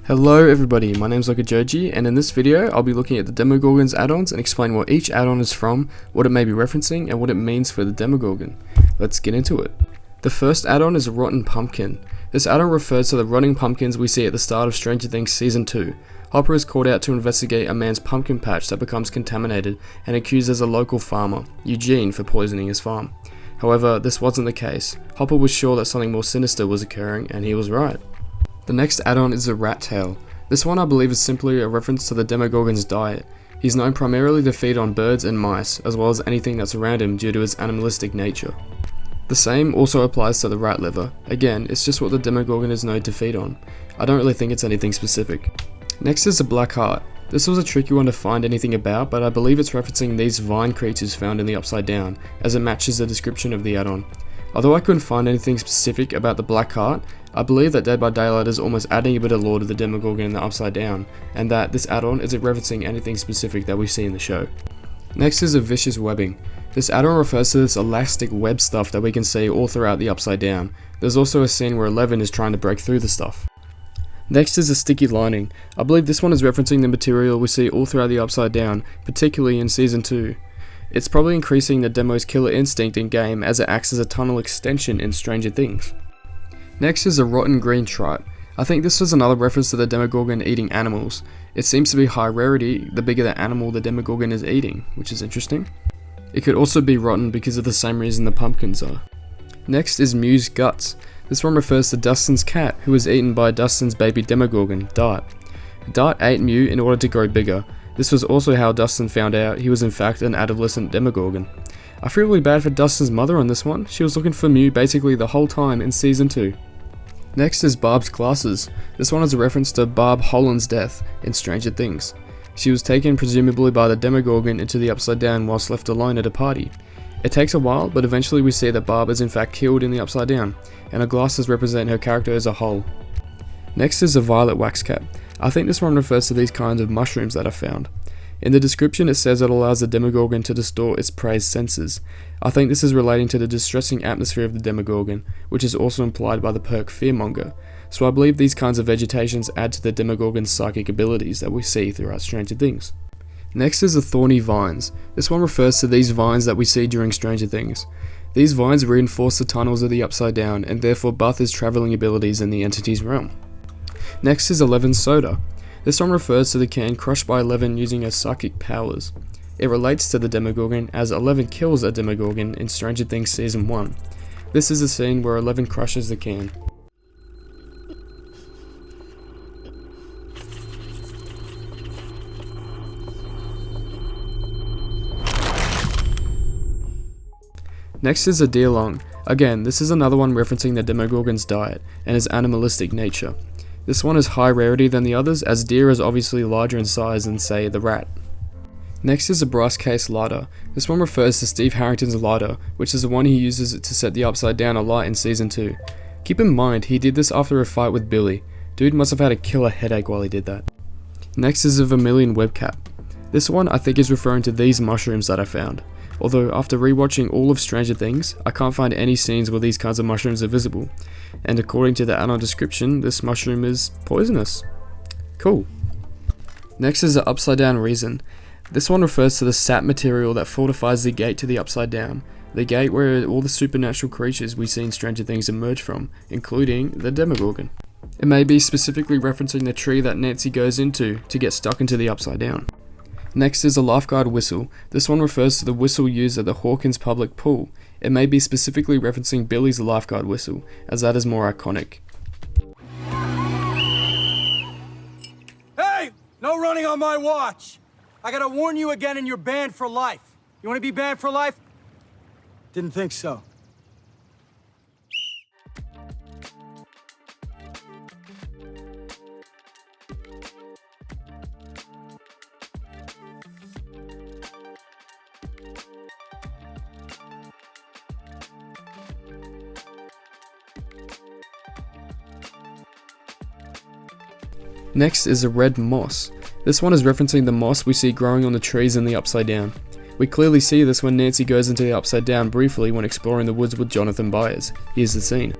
Hello everybody, my name's Lokajoji, and in this video I'll be looking at the Demogorgons add-ons and explain what each add-on is from, what it may be referencing, and what it means for the Demogorgon. Let's get into it. The first add-on is Rotten Pumpkin. This add-on refers to the rotting pumpkins we see at the start of Stranger Things Season 2. Hopper is called out to investigate a man's pumpkin patch that becomes contaminated and accuses a local farmer, Eugene, for poisoning his farm. However, this wasn't the case. Hopper was sure that something more sinister was occurring, and he was right. The next add-on is the Rat Tail. This one I believe is simply a reference to the Demogorgon's diet. He's known primarily to feed on birds and mice, as well as anything that's around him due to his animalistic nature. The same also applies to the rat liver. Again, it's just what the Demogorgon is known to feed on. I don't really think it's anything specific. Next is the Black Heart. This was a tricky one to find anything about, but I believe it's referencing these vine creatures found in the Upside Down, as it matches the description of the add-on. Although I couldn't find anything specific about the Black Heart, I believe that Dead by Daylight is almost adding a bit of lore to the Demogorgon in the Upside Down, and that this add-on isn't referencing anything specific that we see in the show. Next is the Vicious Webbing. This add-on refers to this elastic web stuff that we can see all throughout the Upside Down. There's also a scene where Eleven is trying to break through the stuff. Next is the Sticky Lining. I believe this one is referencing the material we see all throughout the Upside Down, particularly in Season 2. It's probably increasing the Demo's killer instinct in game as it acts as a tunnel extension in Stranger Things. Next is the Rotten Green Tripe. I think this was another reference to the Demogorgon eating animals. It seems to be high rarity the bigger the animal the Demogorgon is eating, which is interesting. It could also be rotten because of the same reason the pumpkins are. Next is Mew's Guts. This one refers to Dustin's cat, who was eaten by Dustin's baby Demogorgon, Dart. Dart ate Mew in order to grow bigger. This was also how Dustin found out he was in fact an adolescent Demogorgon. I feel really bad for Dustin's mother on this one. She was looking for Mew basically the whole time in Season 2. Next is Barb's Glasses. This one is a reference to Barb Holland's death in Stranger Things. She was taken presumably by the Demogorgon into the Upside Down whilst left alone at a party. It takes a while, but eventually we see that Barb is in fact killed in the Upside Down, and her glasses represent her character as a whole. Next is the Violet Wax Cap. I think this one refers to these kinds of mushrooms that are found. In the description it says it allows the Demogorgon to distort its prey's senses. I think this is relating to the distressing atmosphere of the Demogorgon, which is also implied by the perk Fearmonger, so I believe these kinds of vegetations add to the Demogorgon's psychic abilities that we see throughout Stranger Things. Next is the Thorny Vines. This one refers to these vines that we see during Stranger Things. These vines reinforce the tunnels of the Upside Down and therefore buff his travelling abilities in the entity's realm. Next is Eleven's Soda. This one refers to the can crushed by Eleven using her psychic powers. It relates to the Demogorgon as Eleven kills a Demogorgon in Stranger Things Season 1. This is the scene where Eleven crushes the can. Next is the Deerlong. Again, this is another one referencing the Demogorgon's diet and his animalistic nature. This one is high rarity than the others, as deer is obviously larger in size than, say, the rat. Next is the Bryce Case Lighter. This one refers to Steve Harrington's lighter, which is the one he uses to set the Upside Down alight in Season 2. Keep in mind, he did this after a fight with Billy. Dude must have had a killer headache while he did that. Next is the Vermilion Webcap. This one I think is referring to these mushrooms that I found. Although after rewatching all of Stranger Things, I can't find any scenes where these kinds of mushrooms are visible, and according to the add-on description, this mushroom is poisonous. Cool. Next is the Upside Down Reason. This one refers to the sap material that fortifies the gate to the Upside Down, the gate where all the supernatural creatures we see in Stranger Things emerge from, including the Demogorgon. It may be specifically referencing the tree that Nancy goes into to get stuck into the Upside Down. Next is a Lifeguard Whistle. This one refers to the whistle used at the Hawkins public pool. It may be specifically referencing Billy's lifeguard whistle, as that is more iconic. Hey! No running on my watch! I gotta warn you again and you're banned for life. You wanna be banned for life? Didn't think so. Next is the Red Moss. This one is referencing the moss we see growing on the trees in the Upside Down. We clearly see this when Nancy goes into the Upside Down briefly when exploring the woods with Jonathan Byers. Here's the scene.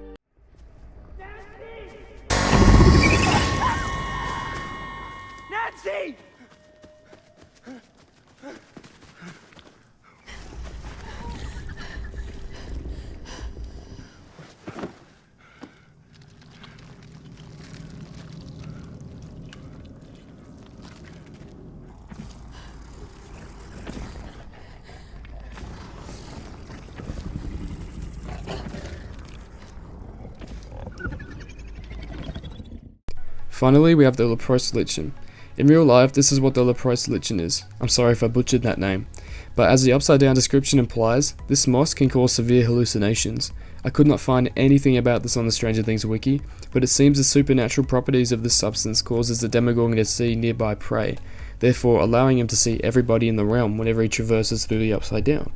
Finally, we have the Leprose Lichen. In real life, this is what the Leprose Lichen is. I'm sorry if I butchered that name. But as the upside down description implies, this moss can cause severe hallucinations. I could not find anything about this on the Stranger Things wiki, but it seems the supernatural properties of this substance causes the Demogorgon to see nearby prey, therefore allowing him to see everybody in the realm whenever he traverses through the upside down.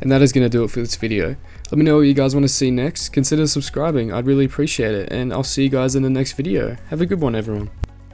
And that is going to do it for this video. Let me know what you guys want to see next, consider subscribing, I'd really appreciate it, and I'll see you guys in the next video. Have a good one everyone.